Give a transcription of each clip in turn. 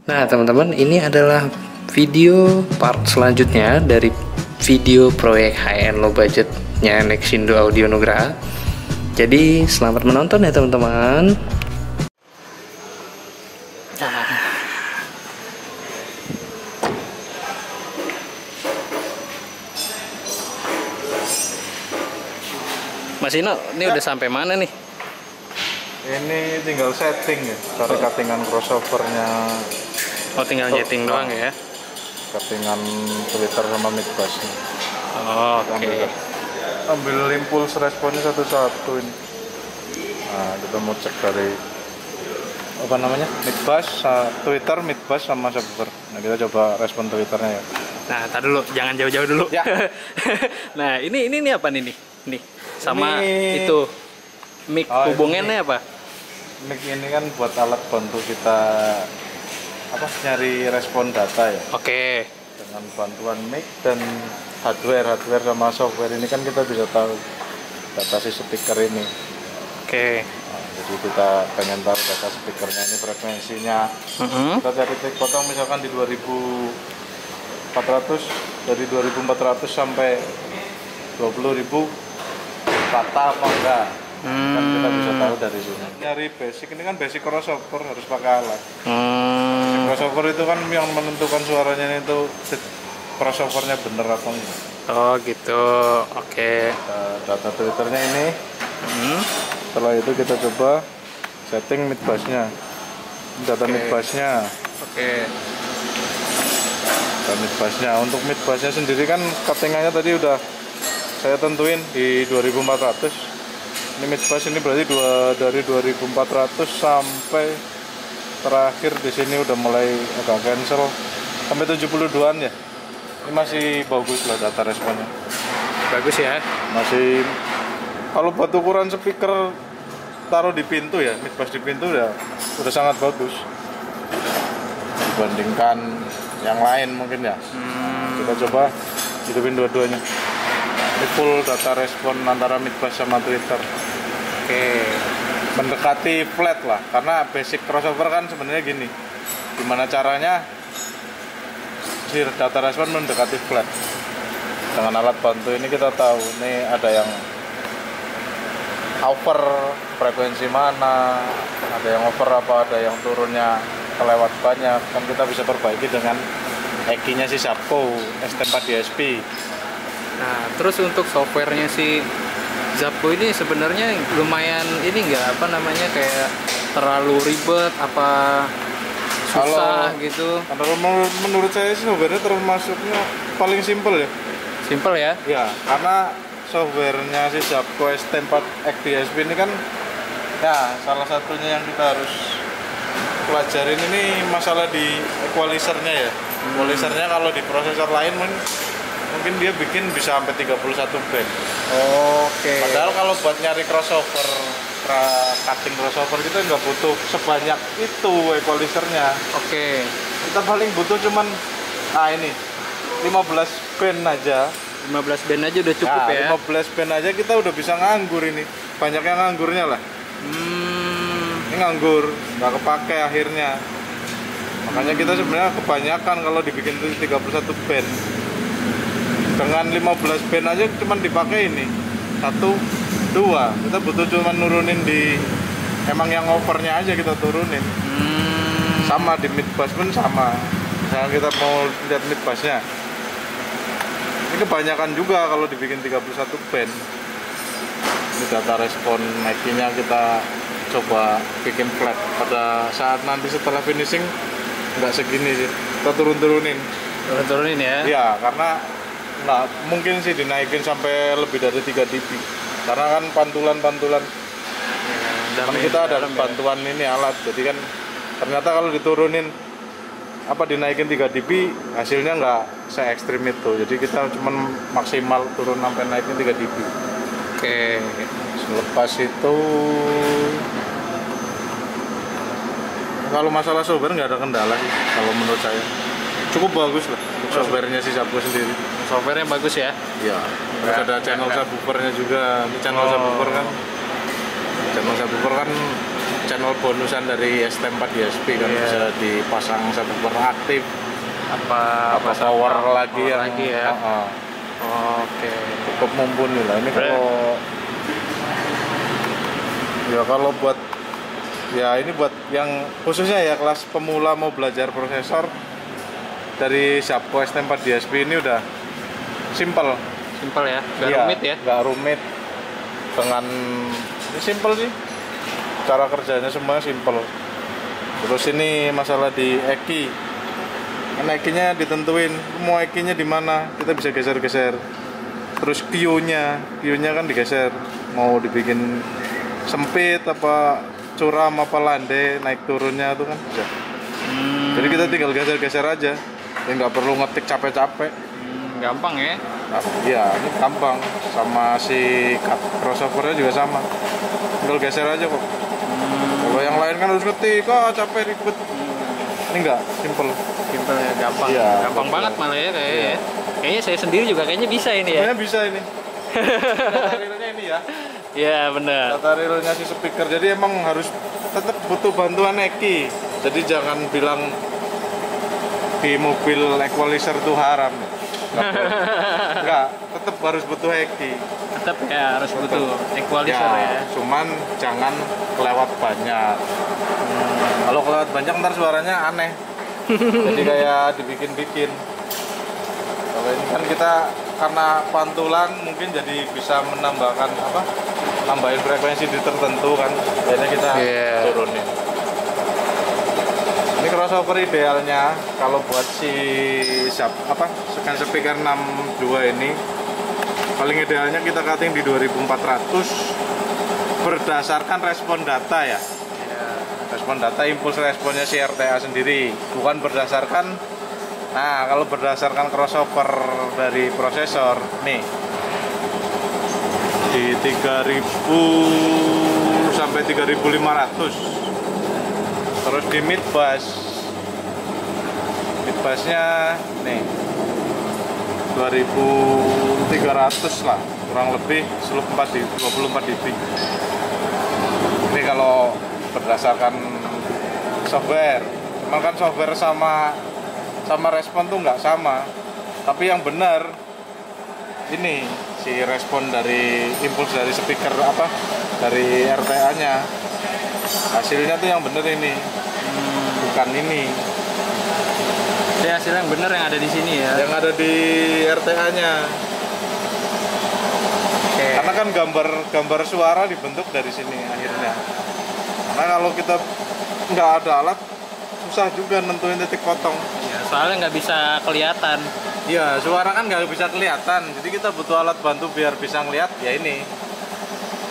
Nah teman-teman, ini adalah video part selanjutnya dari video proyek high-end low budgetnya Nexindo Audio Nugraha. Jadi selamat menonton ya teman-teman. Mas Ino, ini udah sampai mana nih? Ini tinggal setting ya, cari cuttingan crossovernya. Oh, tinggal nyeting doang ya? Cuttingan Twitter sama mid bass. Oh, oke. Ambil impuls responnya satu-satu ini. Nah, kita mau cek dari apa namanya? Mid bass, Twitter, mid bass sama subwoofer. Nah, kita coba respon Twitternya ya. Nah, tar dulu, jangan jauh-jauh dulu. Ya. Nah, ini apa nih? Nih, sama ini... itu mic hubungannya apa? Mic ini kan buat alat bantu kita nyari respon data ya. Oke. Dengan bantuan mic dan hardware sama software ini kan kita bisa tahu data si speaker ini. Oke. Nah, jadi kita pengen tahu data speakernya ini frekuensinya. Kita cari take potong misalkan di 2400, dari 2400 sampai 20.000 kata apa enggak. Kan kita bisa tahu dari sini. Nyari basic ini kan basic crossover harus pakai alat. Crossover itu kan yang menentukan suaranya itu crossovernya bener apa enggak. Oh gitu, oke. Data Twitternya ini. Setelah itu kita coba setting mid bassnya. Data mid bassnya. Oke. Data mid bassnya. Untuk mid bassnya sendiri kan cuttingannya tadi udah saya tentuin di 2400. Ini mid bass ini berarti dari 2400 sampai terakhir di sini udah mulai agak cancel sampai 72-an ya. Ini masih bagus lah data responnya. Bagus ya. Masih kalau buat ukuran speaker taruh di pintu ya, mid bass di pintu udah sangat bagus dibandingkan yang lain mungkin ya. Kita coba hidupin dua-duanya. Ini full data respon antara mid bass sama Twitter. Oke. Mendekati flat lah, karena basic crossover kan sebenarnya gini. Gimana caranya si data respon mendekati flat. Dengan alat bantu ini kita tahu ini ada yang over frekuensi mana, ada yang over apa, ada yang turunnya kelewat banyak. Kan kita bisa perbaiki dengan EQ-nya si Zapco ST4 DSP. Nah, terus untuk softwarenya si Zapco ini sebenarnya lumayan ini nggak kayak terlalu ribet apa susah gitu? Kalau menurut saya sih softwarenya termasuknya paling simple ya. Simple ya? Ya, karena softwarenya si Zapco ST4 DSP ini kan ya salah satunya yang kita harus pelajarin ini masalah di equalizernya ya. Equalizernya kalau di prosesor lain mungkin dia bikin bisa sampai 31 band. Oke. Padahal kalau buat nyari crossover, cutting crossover kita nggak butuh sebanyak itu equalizernya. Oke. Kita paling butuh cuman ini 15 band aja. 15 band aja udah cukup ya. 15 band aja kita udah bisa nganggur ini. Banyak yang nganggurnya lah. Ini nganggur, nggak kepake akhirnya. Makanya kita sebenarnya kebanyakan kalau dibikin 31 band. Dengan 15 band aja cuman dipakai ini 1, 2. Kita butuh cuman nurunin di emang yang overnya aja kita turunin. Sama di mid bass pun sama. Misalnya kita mau lihat mid bassnya, ini kebanyakan juga kalau dibikin 31 band. Ini data respon EQ-nya kita coba bikin flat. Pada saat nanti setelah finishing nggak segini sih, kita turunin ya. Iya, karena nggak mungkin sih dinaikin sampai lebih dari 3 dB, karena kan pantulan kan kita ada bantuan ini alat, jadi kan ternyata kalau diturunin dinaikin 3 dB hasilnya nggak se ekstrim itu, jadi kita cuman maksimal turun sampai naikin 3 dB. Oke. Selepas itu kalau masalah software nggak ada kendala sih kalau menurut saya, cukup bagus lah untuk softwarenya si Zapco sendiri. Softwarenya bagus ya? Iya. Terus ada channel subwoofernya juga. Ini channel subwoofer kan channel bonusan dari ST4 DSP kan, bisa dipasang subwoofer aktif apa power lagi yang ya. Oke. Cukup mumpuni lah ini kalau buat ya ini buat yang khususnya ya kelas pemula mau belajar prosesor dari Zapco ST4 DSP ini udah simple ya, nggak rumit ya, nggak rumit, dengan ini simple sih, cara kerjanya semuanya simple. Terus ini masalah di eki, kan ekinya ditentuin mau ekinya di mana, kita bisa geser-geser. Terus Q-nya kan digeser, mau dibikin sempit apa curam apa landai, naik turunnya itu kan bisa. Jadi kita tinggal geser-geser aja, ya nggak perlu ngetik capek-capek. Gampang ya? Iya, ini gampang. Sama si crossovernya juga sama, tinggal geser aja kok. Kalau yang lain kan harus ngetik, capek ribet. Ini enggak, simple ya, gampang. Iya, gampang banget malah ya kayaknya. Kayaknya saya sendiri juga kayaknya bisa ini ya. Kayaknya bisa ini. Data realnya ini ya. Iya benar. Data realnya si speaker. Jadi emang harus tetap butuh bantuan eki. Jadi jangan bilang di mobil equalizer itu haram. Enggak, tetap harus butuh eki. Tetap ya harus butuh equalizer ya. Cuman jangan kelewat banyak. Kalau kelewat banyak ntar suaranya aneh. Jadi kayak dibikin-bikin. Kalau ini kan kita karena pantulan mungkin jadi bisa menambahkan nambahin frekuensi di tertentu kan. Jadi kita turunin. Ini crossover idealnya kalau buat si second speaker 62 ini paling idealnya kita cutting di 2400 berdasarkan respon data ya. Respon data, impuls responnya si RTA sendiri, bukan berdasarkan. Nah, kalau berdasarkan crossover dari prosesor nih di 3000 sampai 3500. Terus di mid bassnya nih 2300 lah, kurang lebih 24 dB. Ini kalau berdasarkan software, cuman kan software sama respon tuh nggak sama. Tapi yang benar ini si respon dari impuls dari speaker dari RTA-nya, hasilnya tuh yang benar ini, bukan ini. Jadi hasil yang benar yang ada di sini ya. Yang ada di RTA-nya. Karena kan gambar suara dibentuk dari sini akhirnya. Karena kalau kita nggak ada alat, susah juga nentuin titik potong. Ya, soalnya nggak bisa kelihatan. Iya, suara kan nggak bisa kelihatan. Jadi kita butuh alat bantu biar bisa ngelihat. Ya ini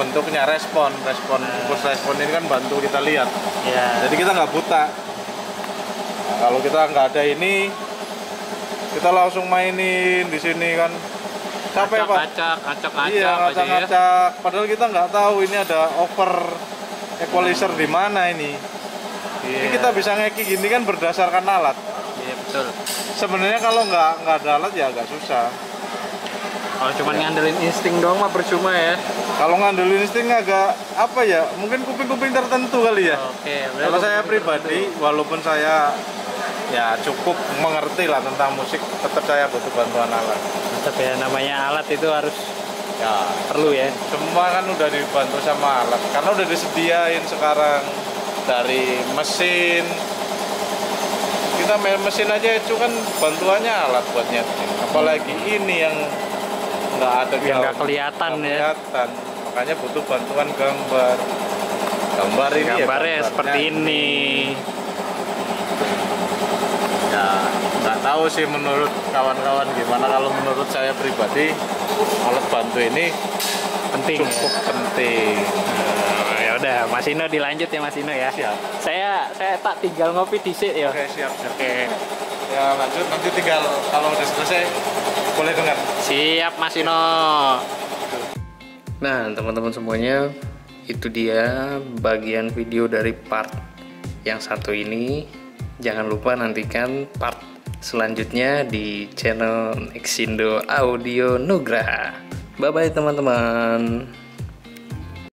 bentuknya respon ini kan bantu kita lihat. Ya. Jadi kita nggak buta. Nah, kalau kita nggak ada ini, kita langsung mainin di sini kan. Capek Pak. Acak-acak. Iya, acak-acak. Padahal kita nggak tahu ini ada over equalizer di mana ini. Ini kita bisa ngeki gini kan berdasarkan alat. Iya betul. Sebenarnya kalau nggak ada alat ya agak susah. Kalau cuma ngandelin insting doang mah percuma ya. Kalau ngandelin insting agak mungkin kuping-kuping tertentu kali ya. Oke. Kalau saya pribadi, walaupun saya ya cukup mengerti lah tentang musik, tetap saya butuh bantuan alat. Tetap ya, namanya alat itu harus perlu ya. Semua kan udah dibantu sama alat, karena udah disediain sekarang dari mesin. Kita main mesin aja itu kan bantuannya alat buat nyeting. Apalagi ini yang nggak ada, yang nggak kelihatan ya. Makanya butuh bantuan gambarnya seperti ini. Ya nggak tahu sih menurut kawan-kawan gimana. Kalau menurut saya pribadi alat bantu ini cukup penting. Ya udah, Mas Ino dilanjut ya Mas Ino ya. Siap. Saya tak tinggal ngopi dhisik ya. Oke, siap. Oke. Ya lanjut, nanti tinggal kalau udah selesai boleh dengar. Siap Mas Ino. Nah teman-teman semuanya, itu dia bagian video dari part yang satu ini. Jangan lupa nantikan part selanjutnya di channel Nexindo Audio Nugraha. Bye bye teman-teman.